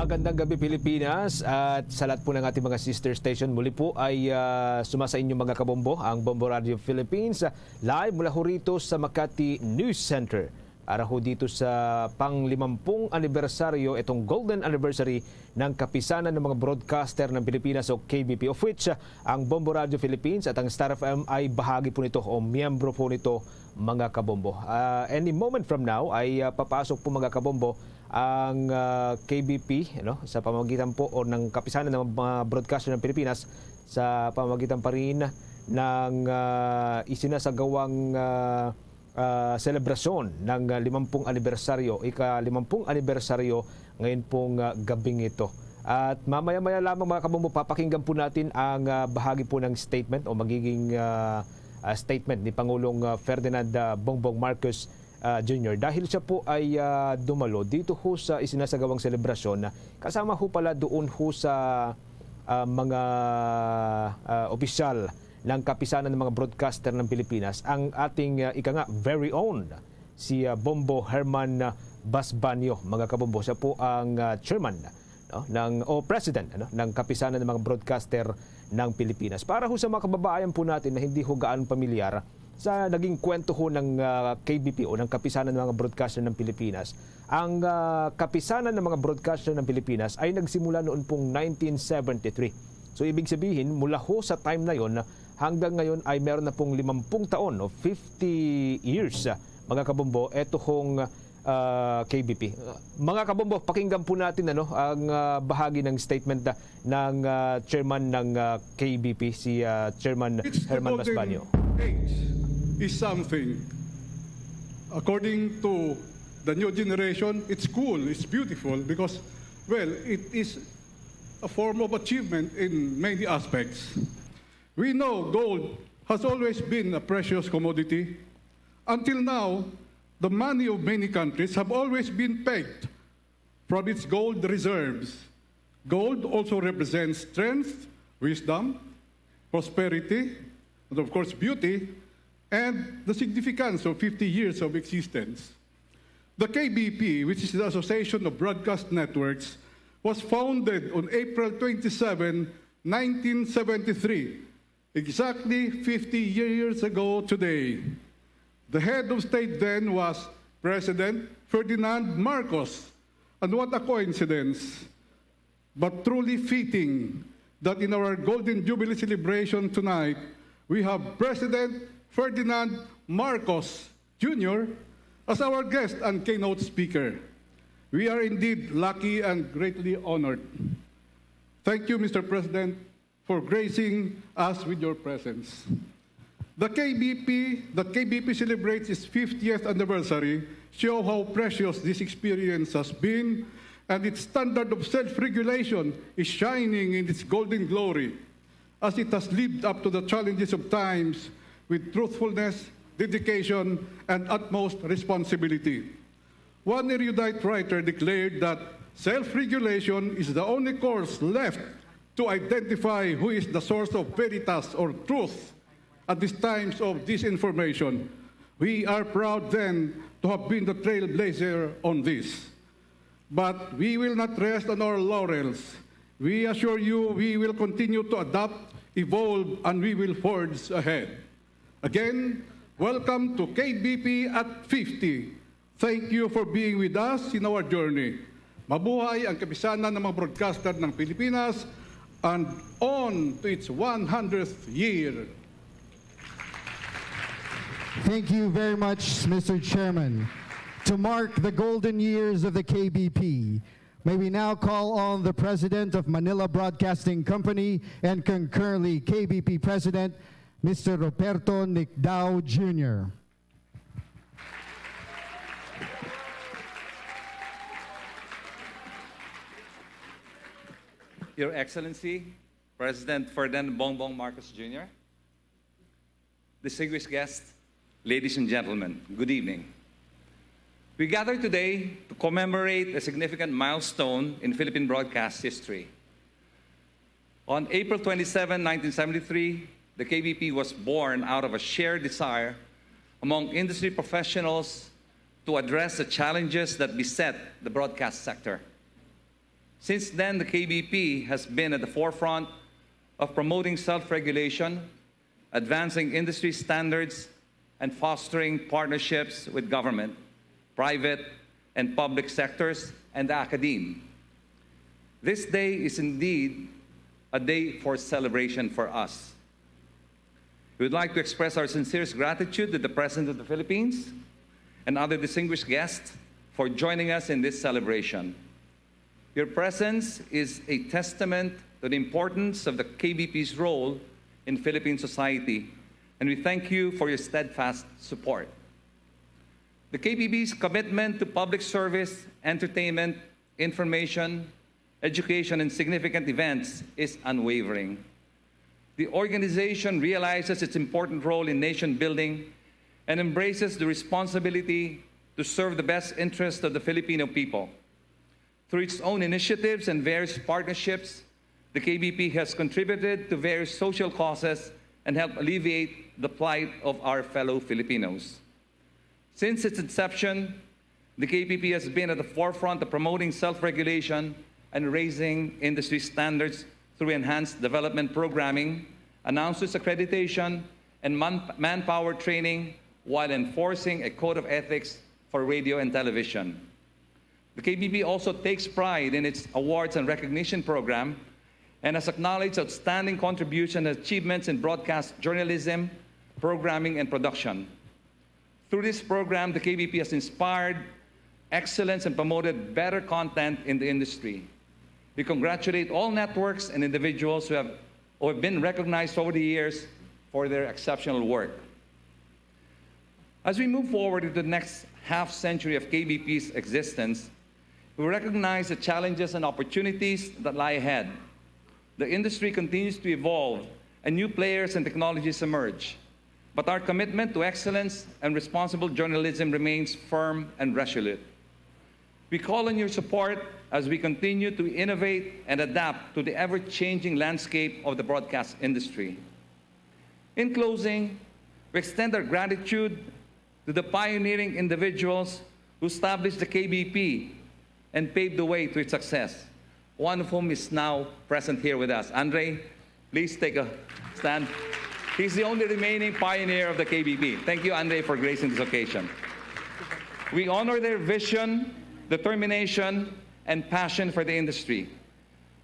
Magandang gabi Pilipinas at sa lahat po ng ating mga sister station. Muli po ay sumasa inyong mga kabombo, ang Bombo Radio Philippines, live mula ho rito sa Makati News Center. Para ho dito sa pang-50 anibersaryo, itong golden anniversary ng kapisanan ng mga broadcaster ng Pilipinas o KBP, of which ang Bombo Radio Philippines at ang Star FM ay bahagi po nito o miyembro po nito, mga kabombo. Any moment from now ay papasok po mga kabombo ang KBP sa pamamagitan po o ng kapisanan ng mga broadcaster ng Pilipinas sa pamamagitan pa rin ng isinasagawang selebrasyon ng 50 anibersaryo, ika-50 anibersaryo ngayon pong gabing ito. At mamaya-maya lamang mga kabombo, papakinggan po natin ang bahagi po ng statement o magiging statement ni Pangulong Ferdinand Bongbong Marcos Jr. Dahil siya po ay dumalo dito ho sa isinasagawang selebrasyon na kasama ho pala doon ho sa mga opisyal ng kapisanan ng mga broadcaster ng Pilipinas, ang ating very own si Bombo Herman Basbanyo, mga kabombo. Siya po ang chairman president ng kapisanan ng mga broadcaster ng Pilipinas. Para ho sa mga kababayan po natin na hindi ho gaano pamilyar sa naging kwento ho ng KBP o ng kapisanan ng mga broadcaster ng Pilipinas. Ang kapisanan ng mga broadcaster ng Pilipinas ay nagsimula noon pong 1973. So ibig sabihin, mula ho sa time na yon hanggang ngayon ay meron na pong 50 taon o 50 years, mga kabombo, eto hong KBP. Mga kabombo, pakinggan po natin ang bahagi ng statement ng chairman ng KBP, si Chairman Herman Basbanyo. Is something, according to the new generation, it's cool, it's beautiful because, well, it is a form of achievement in many aspects. We know gold has always been a precious commodity. Until now, the money of many countries have always been pegged from its gold reserves. Gold also represents strength, wisdom, prosperity, and of course beauty, and the significance of 50 years of existence. The KBP, which is the Association of Broadcast Networks, was founded on April 27, 1973, exactly 50 years ago today. The head of state then was President Ferdinand Marcos. And what a coincidence, but truly fitting that in our Golden Jubilee celebration tonight, we have President Ferdinand Marcos Jr. as our guest and keynote speaker. We are indeed lucky and greatly honored. Thank you, Mr. President, for gracing us with your presence. The KBP celebrates its 50th anniversary, show how precious this experience has been, and its standard of self-regulation is shining in its golden glory, as it has lived up to the challenges of times with truthfulness, dedication, and utmost responsibility. One erudite writer declared that self-regulation is the only course left to identify who is the source of veritas or truth at these times of disinformation. We are proud then to have been the trailblazer on this. But we will not rest on our laurels. We assure you we will continue to adapt, evolve, and we will forge ahead. Again, welcome to KBP at 50. Thank you for being with us in our journey. Mabuhay ang kapisanan ng mga broadcaster ng Pilipinas and on to its 100th year. Thank you very much, Mr. Chairman. To mark the golden years of the KBP, may we now call on the President of Manila Broadcasting Company and concurrently KBP President, Mr. Roberto Nicdao Jr. Your Excellency, President Ferdinand Bongbong Marcos Jr., distinguished guests, ladies and gentlemen, good evening. We gather today to commemorate a significant milestone in Philippine broadcast history. On April 27, 1973, the KBP was born out of a shared desire among industry professionals to address the challenges that beset the broadcast sector. Since then, the KBP has been at the forefront of promoting self-regulation, advancing industry standards, and fostering partnerships with government, private and public sectors, and the academia. This day is indeed a day for celebration for us. We would like to express our sincerest gratitude to the President of the Philippines and other distinguished guests for joining us in this celebration. Your presence is a testament to the importance of the KBP's role in Philippine society, and we thank you for your steadfast support. The KBP's commitment to public service, entertainment, information, education, and significant events is unwavering. The organization realizes its important role in nation building and embraces the responsibility to serve the best interests of the Filipino people. Through its own initiatives and various partnerships, the KBP has contributed to various social causes and helped alleviate the plight of our fellow Filipinos. Since its inception, the KBP has been at the forefront of promoting self-regulation and raising industry standards through enhanced development programming, announcements accreditation, and manpower training while enforcing a code of ethics for radio and television. The KBP also takes pride in its awards and recognition program and has acknowledged outstanding contributions and achievements in broadcast journalism, programming, and production. Through this program, the KBP has inspired excellence and promoted better content in the industry. We congratulate all networks and individuals who have been recognized over the years for their exceptional work. As we move forward into the next half-century of KBP's existence, we recognize the challenges and opportunities that lie ahead. The industry continues to evolve, and new players and technologies emerge. But our commitment to excellence and responsible journalism remains firm and resolute. We call on your support as we continue to innovate and adapt to the ever-changing landscape of the broadcast industry. In closing, we extend our gratitude to the pioneering individuals who established the KBP and paved the way to its success, one of whom is now present here with us. Andre, please take a stand. He's the only remaining pioneer of the KBP. Thank you, Andre, for gracing this occasion. We honor their vision, determination, and passion for the industry.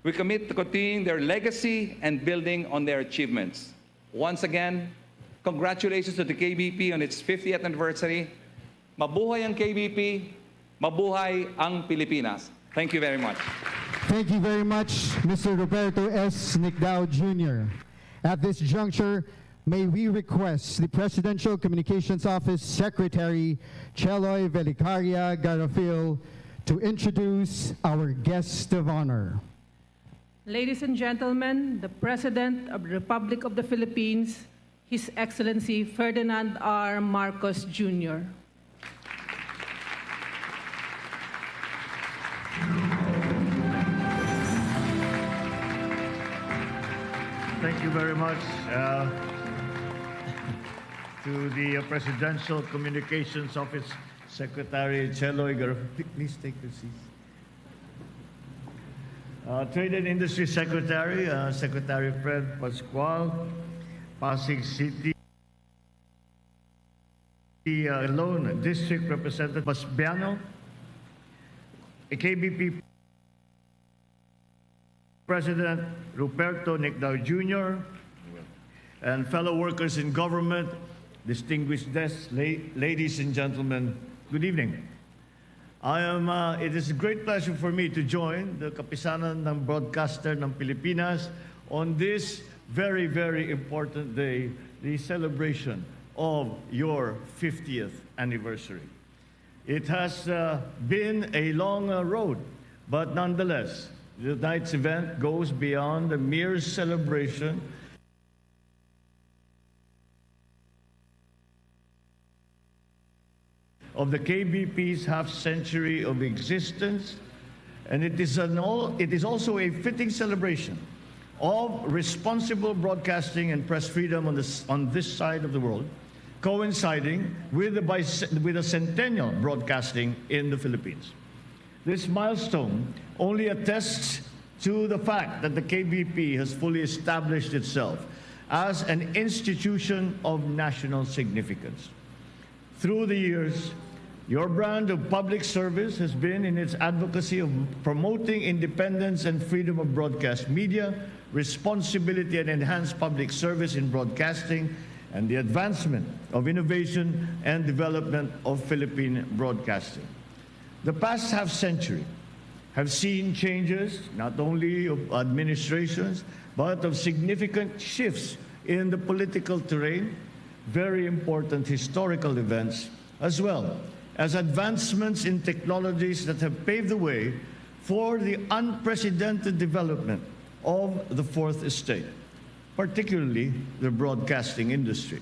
We commit to continuing their legacy and building on their achievements. Once again, congratulations to the KBP on its 50th anniversary. Mabuhay ang KBP, mabuhay ang Pilipinas. Thank you very much. Thank you very much, Mr. Roberto S. Nicdao Jr. At this juncture, may we request the Presidential Communications Office Secretary, Cheloy Velicaria Garafil, to introduce our guest of honor. Ladies and gentlemen, the President of the Republic of the Philippines, His Excellency Ferdinand R. Marcos Jr. Thank you very much to the Presidential Communications Office Secretary Cheloy Garafil. Please take your seats. Trade and Industry Secretary, Secretary Fred Pascual, Pasig City Lone District Representative Basbiano, KBP President Roberto Nicdao Jr., and fellow workers in government, distinguished guests, ladies and gentlemen, good evening. It is a great pleasure for me to join the Kapisanan ng Broadcaster ng Pilipinas on this very, very important day, the celebration of your 50th anniversary. It has been a long road, but nonetheless, tonight's event goes beyond a mere celebration. Of the KBP's half-century of existence, and it is also a fitting celebration of responsible broadcasting and press freedom on this side of the world, coinciding with the centennial broadcasting in the Philippines. This milestone only attests to the fact that the KBP has fully established itself as an institution of national significance. Through the years, your brand of public service has been in its advocacy of promoting independence and freedom of broadcast media, responsibility and enhanced public service in broadcasting, and the advancement of innovation and development of Philippine broadcasting. The past half-century have seen changes not only of administrations, but of significant shifts in the political terrain, very important historical events, as well as advancements in technologies that have paved the way for the unprecedented development of the fourth estate, particularly the broadcasting industry.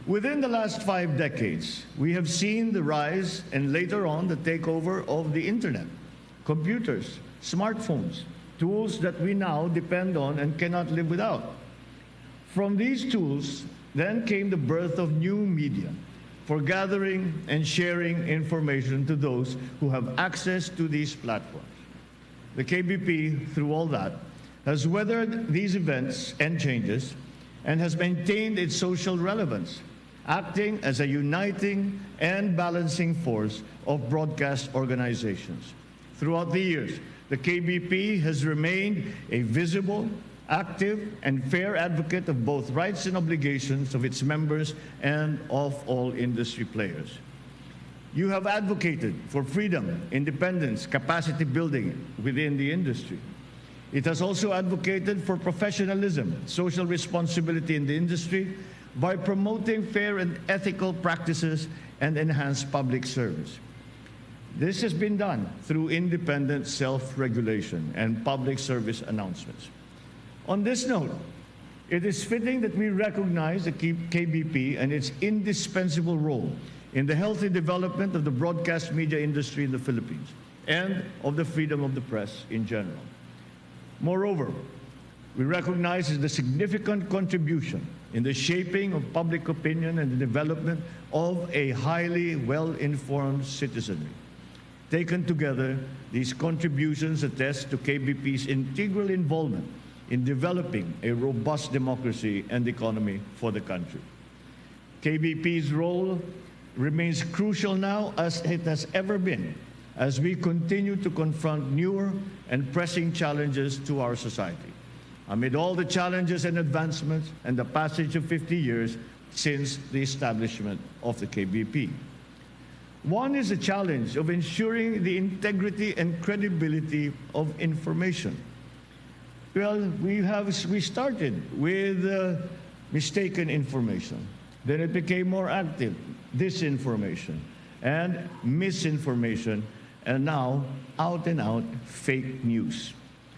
Within the last 5 decades, we have seen the rise and later on the takeover of the internet, computers, smartphones, tools that we now depend on and cannot live without. From these tools, then came the birth of new media for gathering and sharing information to those who have access to these platforms. The KBP, through all that, has weathered these events and changes and has maintained its social relevance, acting as a uniting and balancing force of broadcast organizations. Throughout the years, the KBP has remained a visible, active, and fair advocate of both rights and obligations of its members and of all industry players. You have advocated for freedom, independence, capacity building within the industry. It has also advocated for professionalism, social responsibility in the industry by promoting fair and ethical practices and enhanced public service. This has been done through independent self-regulation and public service announcements. On this note, it is fitting that we recognize the KBP and its indispensable role in the healthy development of the broadcast media industry in the Philippines and of the freedom of the press in general. Moreover, we recognize the significant contribution in the shaping of public opinion and the development of a highly well-informed citizenry. Taken together, these contributions attest to KBP's integral involvement in developing a robust democracy and economy for the country. KBP's role remains crucial now as it has ever been as we continue to confront newer and pressing challenges to our society. Amid all the challenges and advancements and the passage of 50 years since the establishment of the KBP. One is the challenge of ensuring the integrity and credibility of information. Well, we started with mistaken information. Then it became more active, disinformation and misinformation, and now out and out fake news.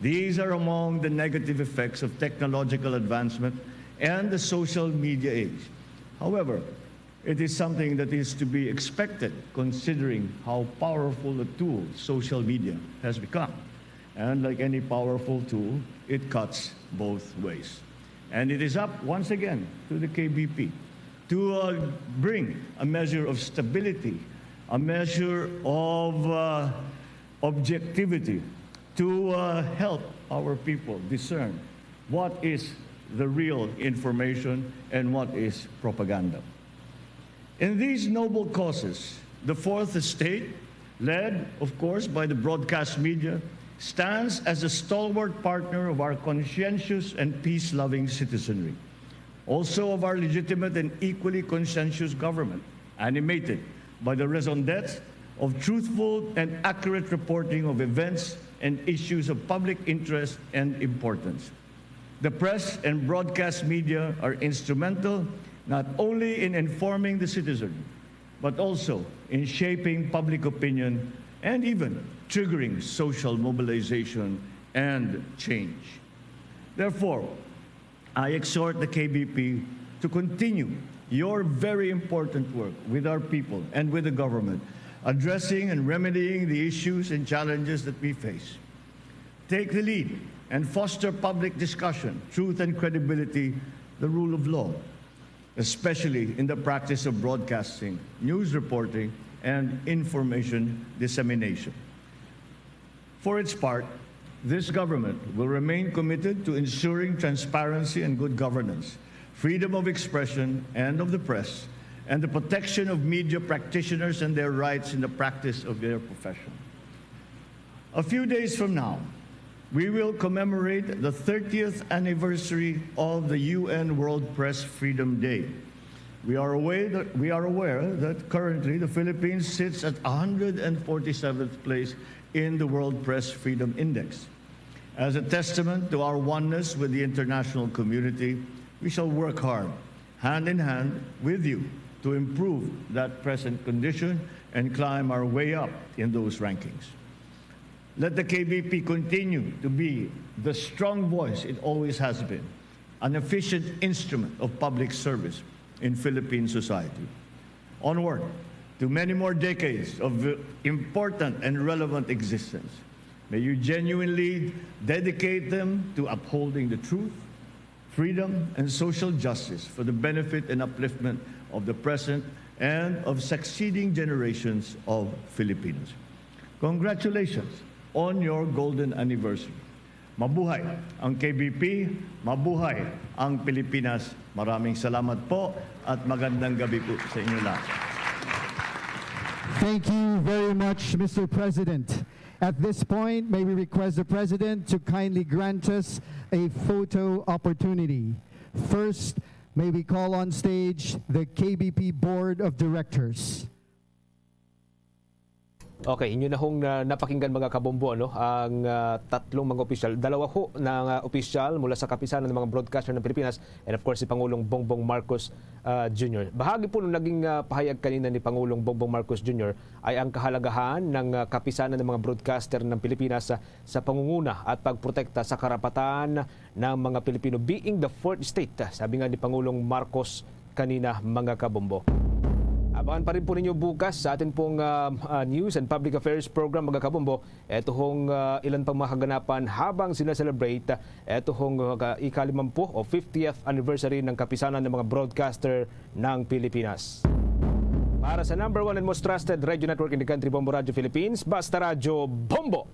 These are among the negative effects of technological advancement and the social media age. However, it is something that is to be expected considering how powerful a tool social media has become. And like any powerful tool, it cuts both ways. And it is up once again to the KBP to bring a measure of stability, a measure of objectivity, to help our people discern what is the real information and what is propaganda. In these noble causes, the Fourth Estate, led, of course, by the broadcast media, stands as a stalwart partner of our conscientious and peace-loving citizenry, also of our legitimate and equally conscientious government, animated by the raison d'etre of truthful and accurate reporting of events and issues of public interest and importance. The press and broadcast media are instrumental not only in informing the citizen, but also in shaping public opinion and even triggering social mobilization and change. Therefore, I exhort the KBP to continue your very important work with our people and with the government, addressing and remedying the issues and challenges that we face. Take the lead and foster public discussion, truth and credibility, the rule of law, especially in the practice of broadcasting, news reporting, and information dissemination. For its part, this government will remain committed to ensuring transparency and good governance, freedom of expression and of the press, and the protection of media practitioners and their rights in the practice of their profession. A few days from now, we will commemorate the 30th anniversary of the UN World Press Freedom Day. We are aware that currently the Philippines sits at 147th place in the World Press Freedom Index. As a testament to our oneness with the international community, we shall work hard, hand in hand with you, to improve that present condition and climb our way up in those rankings. Let the KBP continue to be the strong voice it always has been, an efficient instrument of public service in Philippine society. Onward to many more decades of important and relevant existence. May you genuinely dedicate them to upholding the truth, freedom, and social justice for the benefit and upliftment of the present and of succeeding generations of Filipinos. Congratulations on your golden anniversary. Mabuhay ang KBP, mabuhay ang Pilipinas. Maraming salamat po at magandang gabi po sa inyo lahat. Thank you very much, Mr. President. At this point, may we request the President to kindly grant us a photo opportunity. First, may we call on stage the KBP Board of Directors. Okay, inyo na hong napakinggan mga kabombo, no? Ang tatlong mga opisyal. Dalawa ho na opisyal mula sa kapisanan ng mga broadcaster ng Pilipinas and of course si Pangulong Bongbong Marcos Jr. Bahagi po nung naging pahayag kanina ni Pangulong Bongbong Marcos Jr. ay ang kahalagahan ng kapisanan ng mga broadcaster ng Pilipinas sa pangunguna at pagprotekta sa karapatan ng mga Pilipino being the fourth state. Sabi nga ni Pangulong Marcos kanina mga kabombo. Abangan pa rin po ninyo bukas sa atin pong News and Public Affairs Program mga kabombo. Ito hong ilan pang mga kaganapan habang sila-celebrate ito hong ika-50 o 50th anniversary ng kapisanan ng mga broadcaster ng Pilipinas. Para sa number 1 and most trusted radio network in the country, Bombo Radio Philippines, Basta Radio Bombo!